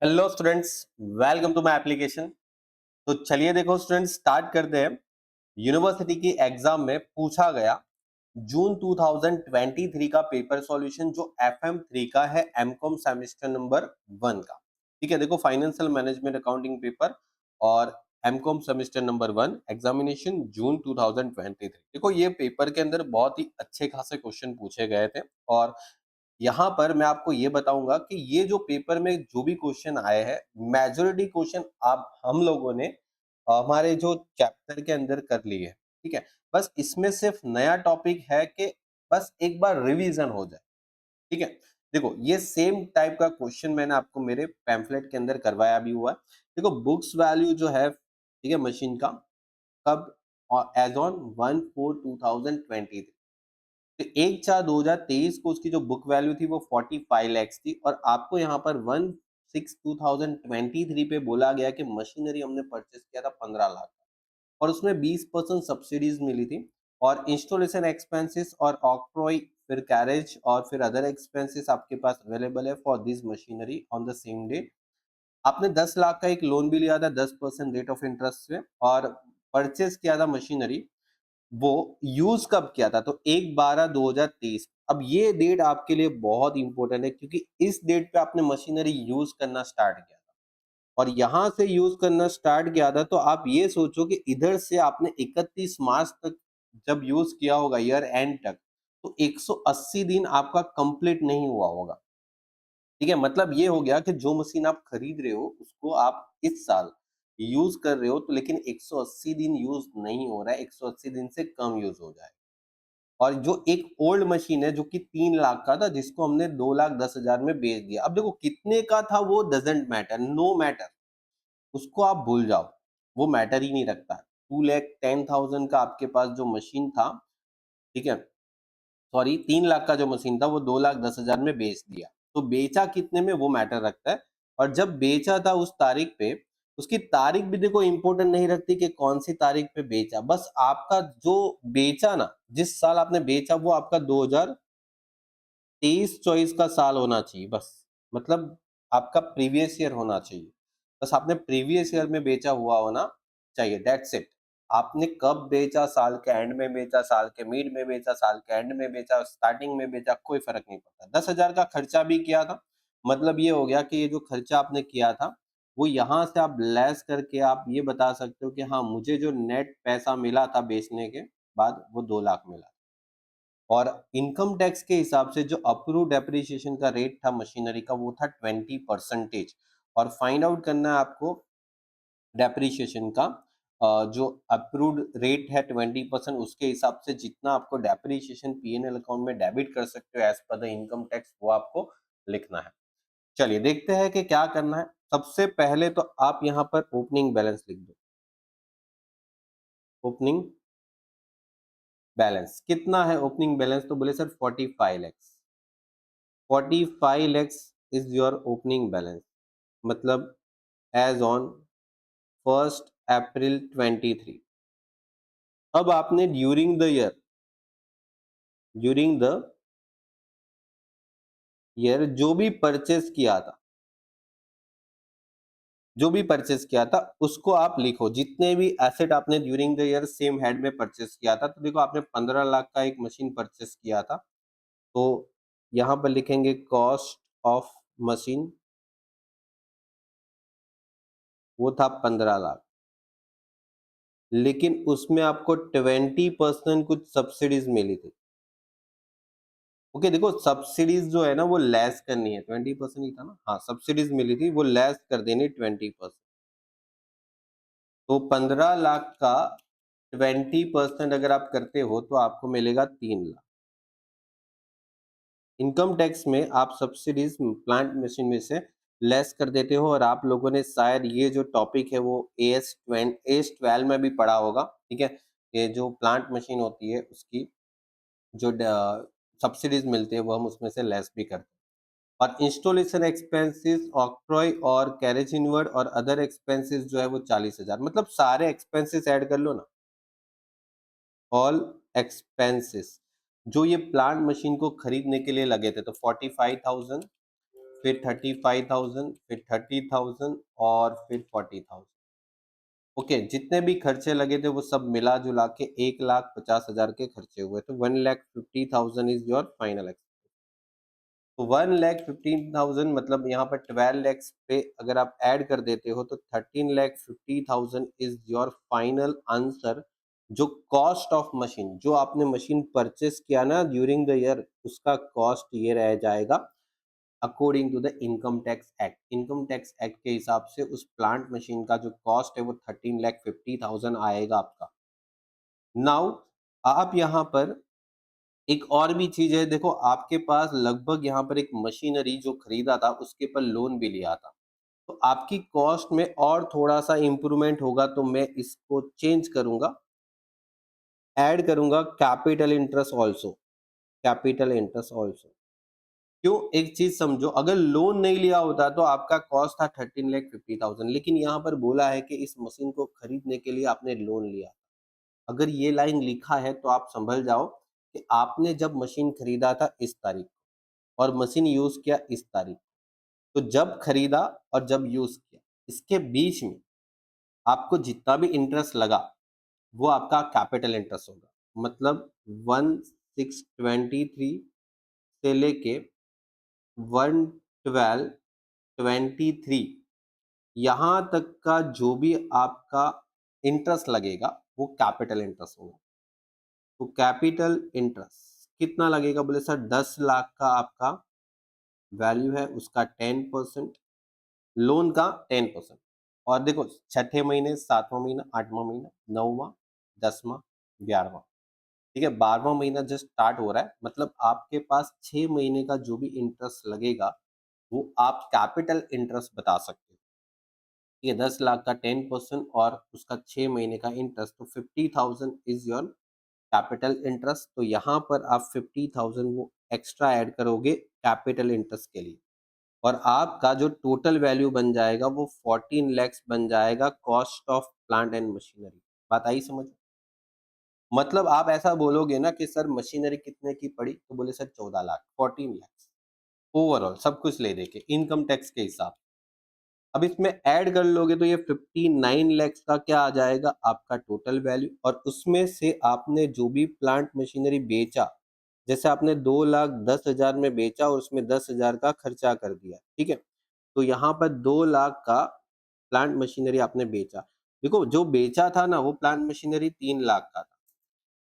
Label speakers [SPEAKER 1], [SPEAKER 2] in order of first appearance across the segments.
[SPEAKER 1] Hello students, welcome to my application. तो चलिए देखो स्टूडेंट्स, स्टार्ट करते हैं। यूनिवर्सिटी की एग्जाम में पूछा गया जून 2023 का पेपर सॉल्यूशन जो FM3 का है, एमकॉम सेमेस्टर नंबर 1 का। ठीक है, देखो फाइनेंशियल मैनेजमेंट अकाउंटिंग पेपर और एमकॉम सेमेस्टर नंबर 1 एग्जामिनेशन जून 2023। देखो ये पेपर के अंदर बहुत ही अच्छे खासे क्वेश्चन पूछे गए थे और यहाँ पर मैं आपको ये बताऊंगा कि ये जो पेपर में जो भी क्वेश्चन आए हैं, मेजोरिटी क्वेश्चन आप हम लोगों ने हमारे जो चैप्टर के अंदर कर लिए है। ठीक है, बस इसमें सिर्फ नया टॉपिक है कि बस एक बार रिवीजन हो जाए। ठीक है, देखो ये सेम टाइप का क्वेश्चन मैंने आपको मेरे पैम्फलेट के अंदर करवाया भी हुआ है। देखो बुक्स वैल्यू जो है, ठीक है, मशीन का कब एज ऑन 1/4/2023, तो 1/4/2023 को उसकी जो बुक वैल्यू थी वो 45 लैक्स थी और आपको यहाँ पर 1/6/2023 पे बोला गया कि मशीनरी हमने परचेस किया था 15 लाख और उसमें 20% सब्सिडीज मिली थी और इंस्टॉलेशन एक्सपेंसेस और ऑक्ट्रॉय फिर कैरेज और फिर अदर एक्सपेंसेस आपके पास अवेलेबल है for this machinery on the same day. आपने 10 लाख का एक लोन भी लिया था 10% रेट ऑफ इंटरेस्ट से और परचेस किया था मशीनरी। वो यूज कब किया था? तो 1/12/2023। अब ये डेट आपके लिए बहुत इंपॉर्टेंट है क्योंकि इस डेट पे आपने मशीनरी यूज करना स्टार्ट किया था और यहां से यूज करना स्टार्ट किया था, तो आप ये सोचो कि इधर से आपने 31 मार्च तक जब यूज किया होगा, ईयर एंड तक, तो 180 दिन आपका कंप्लीट नहीं हुआ होगा। ठीक है, मतलब ये हो गया कि जो मशीन आप खरीद रहे हो उसको आप इस साल यूज कर रहे हो, तो लेकिन 180 दिन यूज नहीं हो रहा है, 180 दिन से कम यूज हो जाए। और जो एक ओल्ड मशीन है जो कि 3 लाख का था, जिसको हमने 2,10,000 में बेच दिया। अब देखो कितने का था वो डजंट मैटर, नो मैटर, उसको आप भूल जाओ, वो मैटर ही नहीं रखता। 2,10,000 का आपके पास जो मशीन था, ठीक है, सॉरी 3 लाख का जो मशीन था वो 2,10,000 में बेच दिया। तो बेचा कितने में वो मैटर रखता है। और जब बेचा था उस तारीख पे, उसकी तारीख भी देखो इंपॉर्टेंट नहीं रखती कि कौन सी तारीख पे बेचा, बस आपका जो बेचा ना, जिस साल आपने बेचा वो आपका 2023-24 का साल होना चाहिए बस। मतलब आपका प्रीवियस ईयर होना चाहिए, बस आपने प्रीवियस ईयर में बेचा हुआ होना चाहिए, दैट्स इट। आपने कब बेचा, साल के एंड में बेचा, साल के मिड में बेचा, साल के एंड में बेचा, स्टार्टिंग में बेचा, कोई फर्क नहीं पड़ता। 10,000 का खर्चा भी किया था, मतलब ये हो गया कि ये जो खर्चा आपने किया था वो यहाँ से आप लेस करके आप ये बता सकते हो कि हाँ मुझे जो नेट पैसा मिला था बेचने के बाद वो 2 लाख मिला। और इनकम टैक्स के हिसाब से जो अप्रूव डेप्रिसिएशन का रेट था मशीनरी का वो था 20%। और फाइंड आउट करना है आपको डेप्रिसिएशन का जो अप्रूव्ड रेट है 20%, उसके हिसाब से जितना आपको डेप्रिसिएशन पीएनएल अकाउंट में डेबिट कर सकते हो as per the income tax, वो आपको लिखना है। चलिए देखते हैं कि क्या करना है। सबसे पहले तो आप यहाँ पर ओपनिंग बैलेंस लिख दो। ओपनिंग बैलेंस कितना है? ओपनिंग बैलेंस तो बोले sir 45 lakhs. 45 lakhs is your opening balance, मतलब एज ऑन 1 अप्रैल 23। अब आपने ड्यूरिंग द ईयर जो भी परचेस किया था, जो भी परचेस किया था उसको आप लिखो। जितने भी एसेट आपने during the year same head में परचेस किया था, तो देखो आपने 15 लाख का एक मशीन परचेस किया था, तो यहाँ पर लिखेंगे कॉस्ट ऑफ मशीन, वो था 15 लाख, लेकिन उसमें आपको 20% कुछ सब्सिडीज मिली थी। ओके, देखो सब्सिडीज जो है ना वो लेस करनी है, 20% ही था ना, हाँ सब्सिडीज मिली थी वो लेस कर देनी 20%। तो 15 लाख का 20% अगर आप करते हो तो आपको मिलेगा 3 लाख। इनकम टैक्स में आप सब्सिडीज प्लांट मशीन में से लेस कर देते हो और आप लोगों ने शायद ये जो टॉपिक है वो AS12 में भी पढ़ा होगा। ठीक है, ये जो प्लांट मशीन होती है उसकी जो सब्सिडीज मिलती है वो हम उसमें से लेस भी करते हैं। और इंस्टॉलेशन एक्सपेंसेस, ऑक्ट्रॉय और कैरेज इनवर्ड और अदर एक्सपेंसेस जो है वो 40,000, मतलब सारे एक्सपेंसेस ऐड कर लो ना, ऑल एक्सपेंसेस जो ये प्लांट मशीन को खरीदने के लिए लगे थे, तो 45,000 फिर 35,000, फिर 30,000 और फिर 40,000। ओके, जितने भी खर्चे लगे थे वो सब मिला जुला के 1,50,000 के खर्चे हुए, तो 1,50,000 इज योर फाइनल एक्सपेंस। तो 1,15,000 मतलब यहाँ पर 12 लैक्स पे अगर आप ऐड कर देते हो तो 13,50,000 इज योर फाइनल आंसर। जो कॉस्ट ऑफ मशीन, जो आपने मशीन परचेस किया ना ड्यूरिंग द ईयर, उसका कॉस्ट ये रह जाएगा according to the income tax act. Income tax act के हिसाब से उस प्लांट मशीन का जो कॉस्ट है वो 13,50,000 आएगा आपका। नाउ आप यहाँ पर एक और भी चीज है, देखो आपके पास लगभग यहाँ पर एक मशीनरी जो खरीदा था उसके पर लोन भी लिया था, तो आपकी कॉस्ट में और थोड़ा सा इंप्रूवमेंट होगा, तो मैं इसको चेंज करूंगा, ऐड करूंगा capital interest also. Capital interest also क्यों, एक चीज समझो, अगर लोन नहीं लिया होता तो आपका कॉस्ट था 13,50,000, लेकिन यहाँ पर बोला है कि इस मशीन को खरीदने के लिए आपने लोन लिया। अगर ये लाइन लिखा है तो आप संभल जाओ कि आपने जब मशीन खरीदा था इस तारीख को और मशीन यूज किया इस तारीख को, तो जब खरीदा और जब यूज किया इसके बीच में आपको जितना भी इंटरेस्ट लगा वो आपका कैपिटल इंटरेस्ट होगा। मतलब 1623 से लेके 11223 यहाँ तक का जो भी आपका इंटरेस्ट लगेगा वो कैपिटल इंटरेस्ट होगा। तो कैपिटल इंटरेस्ट कितना लगेगा, बोले सर 10 लाख का आपका वैल्यू है, उसका 10%, लोन का 10%। और देखो छठे महीने, सातवां महीना, आठवां महीना, नौवां, 10वां, 11वां, ठीक है, 12वां महीना जस्ट स्टार्ट हो रहा है, मतलब आपके पास 6 महीने का जो भी इंटरेस्ट लगेगा वो आप कैपिटल इंटरेस्ट बता सकते हो। ठीक है, 10 लाख का 10% और उसका 6 महीने का इंटरेस्ट, तो 50,000 इज योर कैपिटल इंटरेस्ट। तो यहाँ पर आप 50,000 वो एक्स्ट्रा ऐड करोगे कैपिटल इंटरेस्ट के लिए, और आपका जो टोटल वैल्यू बन जाएगा वो 14 लैक्स बन जाएगा, cost of plant and machinery. बात आई समझ? मतलब आप ऐसा बोलोगे ना कि सर मशीनरी कितने की पड़ी, तो बोले सर 14 लाख, 14 लैक्स ओवरऑल सब कुछ ले देके इनकम टैक्स के हिसाब। अब इसमें ऐड कर लोगे तो ये 59 लैक्स का क्या आ जाएगा, आपका टोटल वैल्यू। और उसमें से आपने जो भी प्लांट मशीनरी बेचा, जैसे आपने 2,10,000 में बेचा और उसमें 10,000 का खर्चा कर दिया, ठीक है, तो यहाँ पर 2 लाख का प्लांट मशीनरी आपने बेचा। देखो जो बेचा था ना वो प्लांट मशीनरी 3 लाख का था,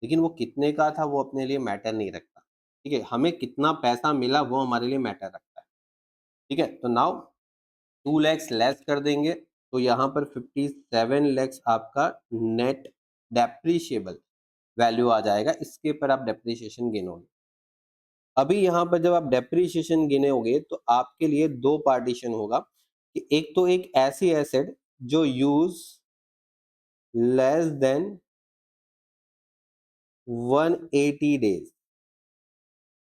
[SPEAKER 1] लेकिन वो कितने का था वो अपने लिए मैटर नहीं रखता। ठीक है, हमें कितना पैसा मिला वो हमारे लिए मैटर रखता है। ठीक है, तो नाउ 2 लैक्स लेस कर देंगे तो यहाँ पर 57 लैक्स आपका नेट डेप्रीशिएबल वैल्यू आ जाएगा। इसके ऊपर आप डेप्रीशिएशन गिनोगे। अभी यहाँ पर जब आप डेप्रीशिएशन गिनोगे तो आपके लिए दो पार्टीशन होगा कि एक तो एक ऐसी एसेट जो यूज लेस देन 180 डेज,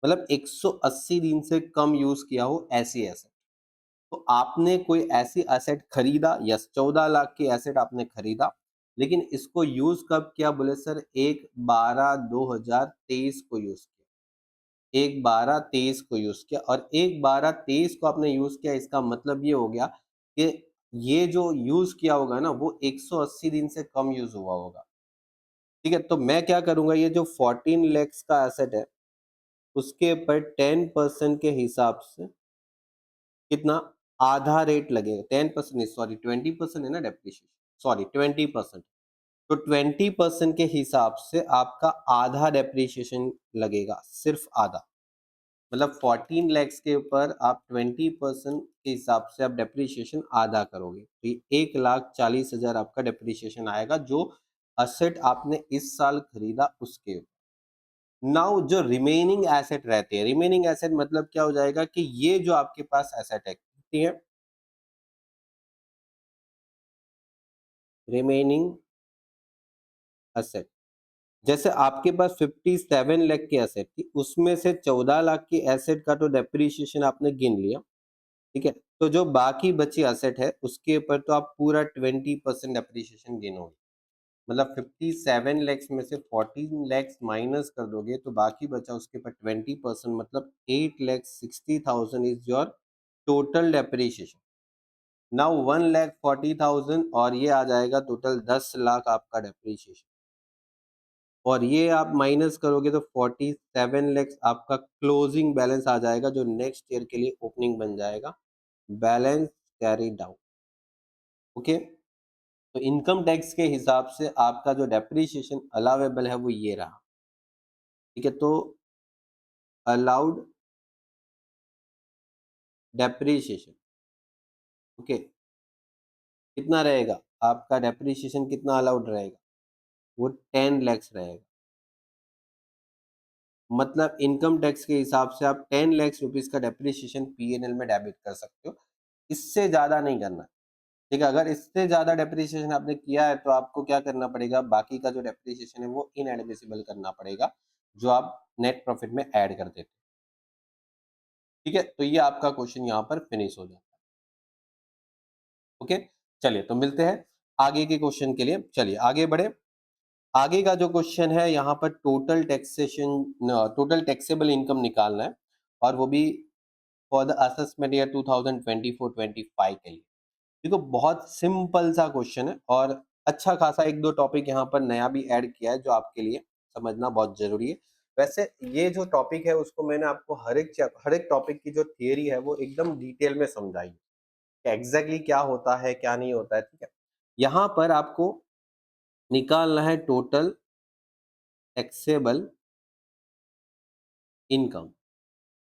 [SPEAKER 1] मतलब 180 दिन से कम यूज किया हो ऐसी एसेट। तो आपने कोई ऐसी एसेट खरीदा, यस 14 लाख की एसेट आपने खरीदा, लेकिन इसको यूज कब किया, बोले सर 1/12/2023 को यूज किया। 1/12/23 को यूज किया, और 1/12/23 को आपने यूज किया, इसका मतलब ये हो गया कि ये जो यूज किया होगा ना वो 180 दिन से कम यूज हुआ होगा। ठीक है, तो मैं क्या करूंगा, ये जो 14 लैक्स का एसेट है उसके ऊपर 10% के हिसाब से कितना, आधा रेट लगेगा। 10% नहीं, सॉरी 20% है ना डेप्रिसिएशन, सॉरी 20%। तो 20% के हिसाब से आपका आधा डेप्रिसिएशन लगेगा, सिर्फ आधा। मतलब 14 लैक्स के ऊपर आप 20% के हिसाब से आप डेप्रिसिएशन आधा करोगे, तो ये 1,40,000 आपका डेप्रिसिएशन आएगा जो असेट आपने इस साल खरीदा उसके ऊपर। नाउ जो रिमेनिंग एसेट रहते हैं, रिमेनिंग एसेट मतलब क्या हो जाएगा कि ये जो आपके पास एसेट है कितनी है, रिमेनिंग एसेट, जैसे आपके पास 57 लाख की एसेट थी, उसमें से 14 लाख की एसेट का तो डेप्रीशिएशन आपने गिन लिया। ठीक है, तो जो बाकी बची एसेट है उसके ऊपर तो आप पूरा 20% डेप्रीशिएशन गिनोगे। मतलब 57 लैक्स में से 14 लैक्स माइनस कर दोगे तो बाकी बचा उसके ऊपर 20%, मतलब 8,60,000 is your total depreciation. Now 1,40,000 और ये आ जाएगा टोटल 10 लाख आपका डेप्रीशिएशन, और ये आप माइनस करोगे तो 47 लैक्स आपका क्लोजिंग बैलेंस आ जाएगा, जो नेक्स्ट ईयर के लिए ओपनिंग बन जाएगा, बैलेंस कैरी डाउन। ओके, तो इनकम टैक्स के हिसाब से आपका जो डेप्रीशिएशन अलाउेबल है वो ये रहा। ठीक है, तो अलाउड डेप्रीशिएशन, ओके, कितना रहेगा आपका डेप्रीशिएशन, कितना अलाउड रहेगा, वो 10 लैक्स रहेगा। मतलब इनकम टैक्स के हिसाब से आप 10 लैक्स रुपीस का डेप्रीशिएशन पीएनएल में डेबिट कर सकते हो, इससे ज्यादा नहीं करना। ठीक है, अगर इससे ज्यादा डेप्रीशिएशन आपने किया है तो आपको क्या करना पड़ेगा, बाकी का जो डेप्रीशिएशन है वो इनएडमिसिबल करना पड़ेगा, जो आप नेट प्रॉफिट में ऐड कर देते। ठीक है, तो ये आपका क्वेश्चन यहाँ पर फिनिश हो जाता है। ओके, चलिए तो मिलते हैं आगे के क्वेश्चन के लिए। चलिए आगे बढ़े। आगे का जो क्वेश्चन है यहाँ पर total taxation, total taxable income निकालना है, और वो भी फॉर द असेसमेंट ईयर 2024-25 के लिए। देखो बहुत सिंपल सा क्वेश्चन है, और अच्छा खासा एक दो टॉपिक यहाँ पर नया भी ऐड किया है जो आपके लिए समझना बहुत जरूरी है। वैसे ये जो टॉपिक है उसको मैंने आपको हर एक टॉपिक की जो थियरी है वो एकदम डिटेल में समझाई है कि एग्जैक्टली क्या होता है क्या नहीं होता है। ठीक है, यहाँ पर आपको निकालना है टोटल टैक्सेबल इनकम,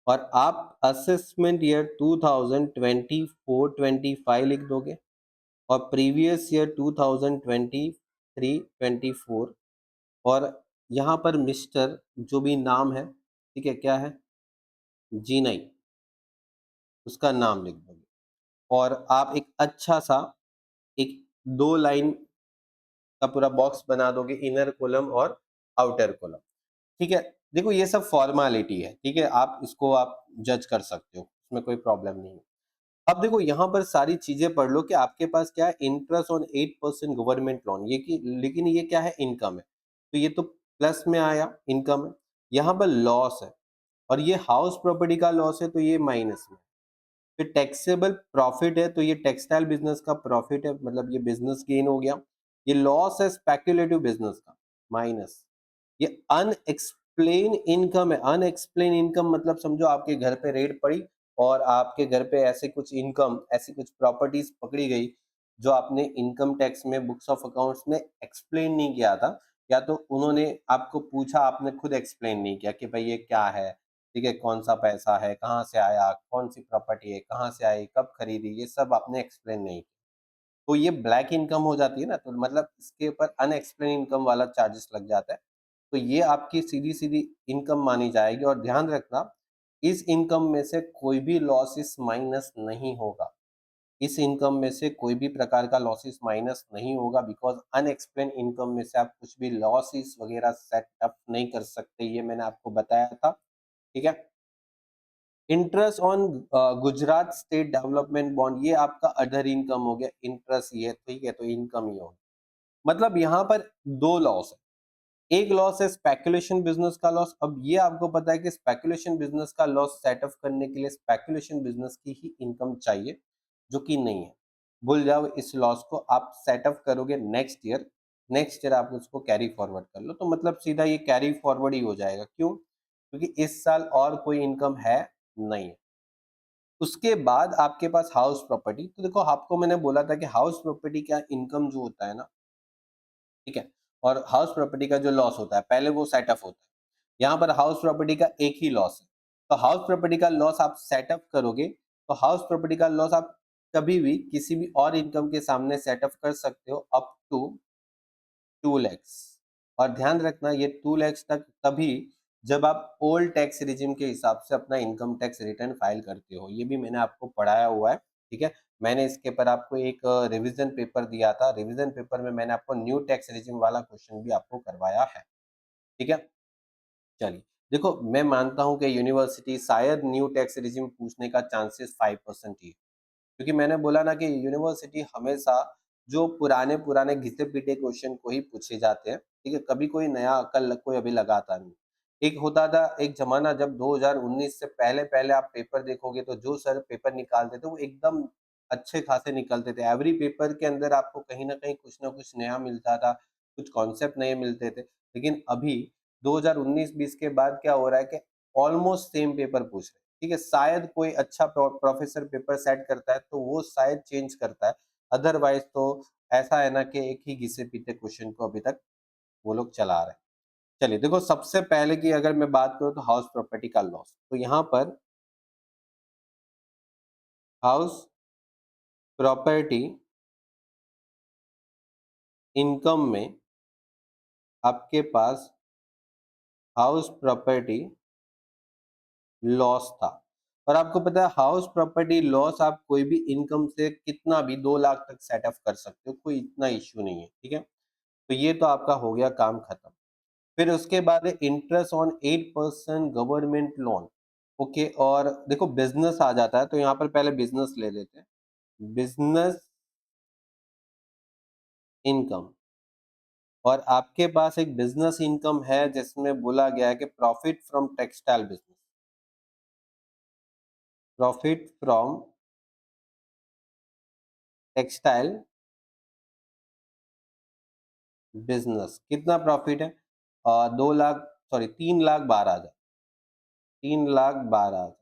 [SPEAKER 1] और आप असेसमेंट ईयर 2024-25 लिख दोगे, और प्रीवियस ईयर 2023-24, और यहाँ पर मिस्टर जो भी नाम है, ठीक है, क्या है, जी नहीं, उसका नाम लिख दोगे, और आप एक अच्छा सा एक 2 लाइन का पूरा बॉक्स बना दोगे, इनर कॉलम और आउटर कॉलम। ठीक है, देखो ये सब फॉर्मेलिटी है, ठीक है, आप इसको आप जज कर सकते हो, इसमें कोई प्रॉब्लम नहीं है। अब देखो यहाँ पर सारी चीजें पढ़ लो कि आपके पास क्या है, इंटरेस्ट ऑन 8% गवर्नमेंट लोन, ये कि लेकिन ये क्या है, इनकम है, तो ये तो प्लस में आया, इनकम है। यहाँ पर लॉस है, और ये हाउस प्रॉपर्टी का लॉस है, तो ये माइनस में। फिर टैक्सेबल प्रॉफिट है, तो ये टेक्सटाइल बिजनेस का प्रॉफिट है, मतलब ये बिजनेस गेन हो गया। ये लॉस है स्पेक्युलेटिव बिजनेस का, माइनस। ये अनएक्सप्लेन इनकम है, अनएक्सप्लेन इनकम मतलब समझो आपके घर पे रेड पड़ी, और आपके घर पे ऐसे कुछ इनकम, ऐसी कुछ प्रॉपर्टीज पकड़ी गई जो आपने इनकम टैक्स में बुक्स ऑफ अकाउंट्स में एक्सप्लेन नहीं किया था, या तो उन्होंने आपको पूछा, आपने खुद एक्सप्लेन नहीं किया कि भाई ये क्या है, ठीक है, कौन सा पैसा है, कहाँ से आया, कौन सी प्रॉपर्टी है, कहाँ से आई, कब खरीदी, ये सब आपने एक्सप्लेन नहीं किया, तो ये ब्लैक इनकम हो जाती है ना, तो मतलब इसके ऊपर अनएक्सप्लेन इनकम वाला चार्जेस लग जाता है, तो ये आपकी सीधी सीधी इनकम मानी जाएगी। और ध्यान रखना, इस इनकम में से कोई भी लॉसेस माइनस नहीं होगा, इस इनकम में से कोई भी प्रकार का लॉसेस माइनस नहीं होगा, बिकॉज अनएक्सप्लेन इनकम में से आप कुछ भी लॉसेस वगैरह सेटअप नहीं कर सकते, ये मैंने आपको बताया था। ठीक है, interest on Gujarat state development bond, ये आपका अदर इनकम हो गया, इंटरेस्ट ये, ठीक है, तो इनकम ही होगा। मतलब यहाँ पर दो लॉस है, एक लॉस है स्पेकुलेशन बिजनेस का लॉस। अब ये आपको पता है कि स्पेकुलेशन बिजनेस का लॉस सेटअप करने के लिए स्पेकुलेशन बिजनेस की ही इनकम चाहिए, जो कि नहीं है। भूल जाओ इस लॉस को, आप सेटअप करोगे नेक्स्ट ईयर, नेक्स्ट ईयर आप उसको कैरी फॉरवर्ड कर लो, तो मतलब सीधा ये कैरी फॉरवर्ड ही हो जाएगा। क्यों? क्योंकि इस साल और कोई इनकम है नहीं है। उसके बाद आपके पास हाउस प्रॉपर्टी, तो देखो आपको मैंने बोला था कि हाउस प्रॉपर्टी का इनकम जो होता है ना, ठीक है, और हाउस प्रॉपर्टी का जो लॉस होता है पहले वो सेटअप होता है। यहाँ पर हाउस प्रॉपर्टी का एक ही लॉस है, तो हाउस प्रॉपर्टी का लॉस आप सेटअप करोगे, तो हाउस प्रॉपर्टी का लॉस आप कभी भी किसी भी और इनकम के सामने सेटअप कर सकते हो अप टू 2 लैक्स। और ध्यान रखना ये 2 लैक्स तक तभी जब आप ओल्ड टैक्स रिजिम के हिसाब से अपना इनकम टैक्स रिटर्न फाइल करते हो, ये भी मैंने आपको पढ़ाया हुआ है। ठीक है, मैंने इसके पर आपको एक रिवीजन पेपर दिया था, रिवीजन पेपर में मैंने आपको न्यू टैक्स रिजिम वाला क्वेश्चन भी आपको करवाया है। ठीक है, चलिए, देखो मैं मानता हूं कि यूनिवर्सिटी शायद न्यू टैक्स रिजिम पूछने का चांसेस 5% ही है, क्योंकि मैंने बोला ना कि यूनिवर्सिटी हमेशा जो पुराने पुराने घिसे पीटे क्वेश्चन को ही पूछे जाते हैं। ठीक है, कभी कोई नया अकल कोई अभी लगाता नहीं। एक होता था एक ज़माना जब 2019 से पहले-पहले आप पेपर देखोगे तो जो सर पेपर निकालते थे वो एकदम अच्छे खासे निकलते थे। एवरी पेपर के अंदर आपको कहीं न कहीं कुछ न कुछ नया मिलता था, कुछ कॉन्सेप्ट नए मिलते थे। लेकिन अभी 2019-20 के बाद क्या हो रहा है कि ऑलमोस्ट सेम पेपर पूछ रहे हैं, ठीक है? शायद कोई अच्छा प्रोफ़ेसर पेपर सेट करता है तो वो शायद चेंज करता है, अदरवाइज़ तो ऐसा है ना कि एक ही घिसे-पीटे क्वेश्चन को अभी तक वो लोग चला रहे हैं। चलिए देखो सबसे पहले की अगर मैं बात करूँ तो हाउस प्रॉपर्टी का लॉस। तो यहाँ पर हाउस प्रॉपर्टी इनकम में आपके पास हाउस प्रॉपर्टी लॉस था। और आपको पता है हाउस प्रॉपर्टी लॉस आप कोई भी इनकम से कितना भी 2 लाख तक सेट ऑफ कर सकते हो, कोई इतना इश्यू नहीं है, ठीक है? तो ये तो आपका हो गया काम खत्म। फिर उसके बाद है interest on 8% government loan. Okay और देखो बिज़नेस आ जाता है तो यहाँ पर पहले बिज़नेस ले लेते हैं। बिज़नेस इनकम और आपके पास एक बिज़नेस इनकम है जिसमें बोला गया है कि profit from textile business. Profit from textile business कितना प्रॉफिट है? 2 लाख सॉरी 3,12,000 3,12,000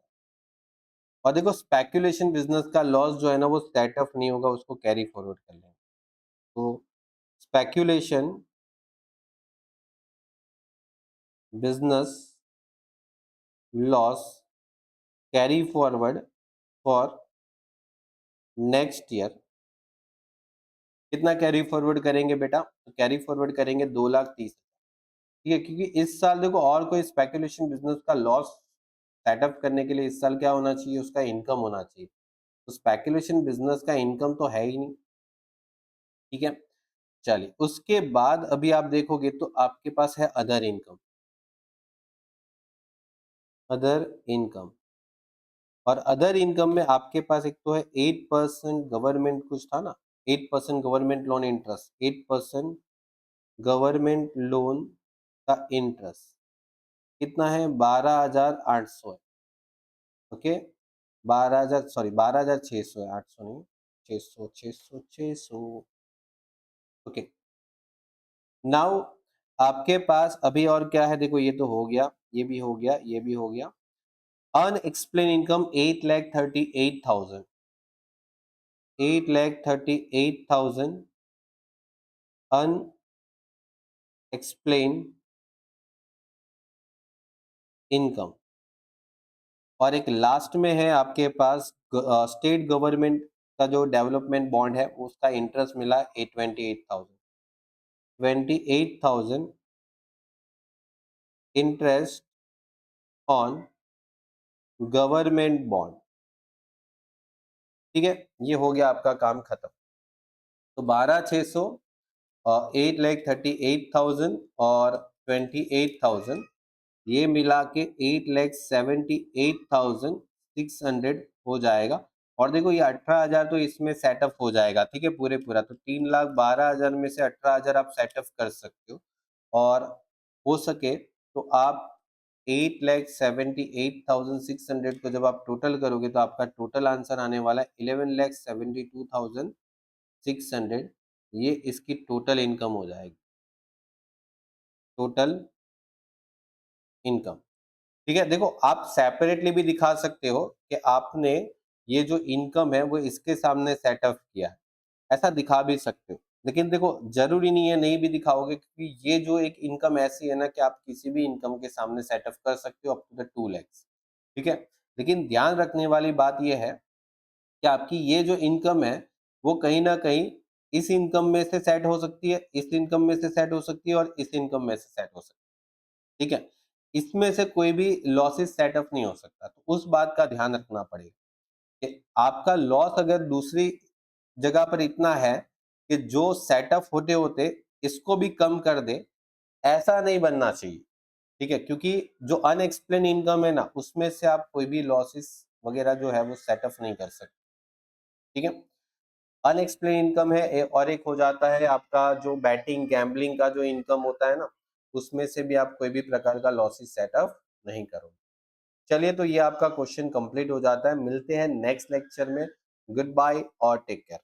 [SPEAKER 1] और देखो स्पेक्युलेशन बिज़नेस का लॉस जो है ना वो सेट ऑफ नहीं होगा, उसको कैरी फॉरवर्ड कर लेंगे। तो speculation business loss carry forward for next year कितना कैरी फॉरवर्ड करेंगे बेटा? तो कैरी फॉरवर्ड करेंगे 2,30,000 ठीक है? क्योंकि इस साल देखो और कोई स्पेक्युलेशन बिज़नेस का लॉस सेटअप करने के लिए इस साल क्या होना चाहिए? उसका इनकम होना चाहिए। तो स्पेक्युलेशन बिज़नेस का इनकम तो है ही नहीं, ठीक है? चलिए, उसके बाद अभी आप देखोगे तो आपके पास है अदर इनकम, अदर इनकम और अदर इनकम में आपके पास एक तो है 8% गवर्नमेंट कुछ था ना, 8% government loan interest, 8% government loan का इंटरेस्ट कितना है? 12,800 है, ओके? 12,000 सॉरी 12,600 है, 800 नहीं, 600, 600, 600 ओके। नाउ आपके पास अभी और क्या है? देखो ये तो हो गया, ये भी हो गया, ये भी हो गया। अनएक्सप्लेन इनकम 8,38,000 8,38,000 अनएक्सप्लेन इनकम और एक लास्ट में है आपके पास स्टेट गवर्नमेंट का जो डेवलपमेंट बॉन्ड है उसका इंटरेस्ट मिला 28,000 इंटरेस्ट ऑन गवर्नमेंट बॉन्ड, ठीक है? ये हो गया आपका काम खत्म। तो 12,600 8,38,000 और 28,000 ये मिला के 8,78,600 हो जाएगा और देखो ये 18,000 तो इसमें सेटअप हो जाएगा, ठीक है? पूरे पूरा तो 3,12,000 में से 18,000 आप सेटअप कर सकते हो और हो सके तो आप 8,78,600 को जब आप टोटल करोगे तो आपका टोटल आंसर आने वाला है 11,72,600 ये इसकी टोटल इनकम हो जाएगी, टोटल इनकम। ठीक है? देखो आप सेपरेटली भी दिखा सकते हो कि आपने ये जो इनकम है वो इसके सामने सेट ऑफ किया है, ऐसा दिखा भी सकते हो। लेकिन देखो ज़रूरी नहीं है नहीं भी दिखाओगे क्योंकि ये जो एक इनकम ऐसी है ना कि आप किसी भी इनकम के सामने सेट ऑफ कर सकते हो अप टू द 2 लैक्स, ठीक है? लेकिन ध्यान रखने वाली बात ये है कि आपकी ये जो इनकम है, वो कहीं न कहीं इस इनकम में से सेट हो सकती है, इस इनकम में से सेट हो सकती है और इस इनकम में से सेट हो सकती है, ठीक है? इसमें से कोई भी लॉसेस सेट ऑफ नहीं हो सकता, तो उस बात का ध्यान रखना पड़ेगा कि आपका लॉस अगर दूसरी जगह पर इतना है कि जो सेट ऑफ होते-होते इसको भी कम कर दे, ऐसा नहीं बनना चाहिए, ठीक है? क्योंकि जो अनएक्सप्लेन इनकम है ना, उसमें से आप कोई भी लॉसेस वगैरह जो है वो सेट ऑफ नहीं कर सकते, ठीक है? अनएक्सप्लेन इनकम है और एक हो जाता है आपका जो बैटिंग गैम्बलिंग का जो इनकम होता है ना उसमें से भी आप कोई भी प्रकार का लॉसेस सेटअप नहीं करोगे। चलिए, तो ये आपका क्वेश्चन कंप्लीट हो जाता है। मिलते हैं नेक्स्ट लेक्चर में। गुड बाय और टेक केयर।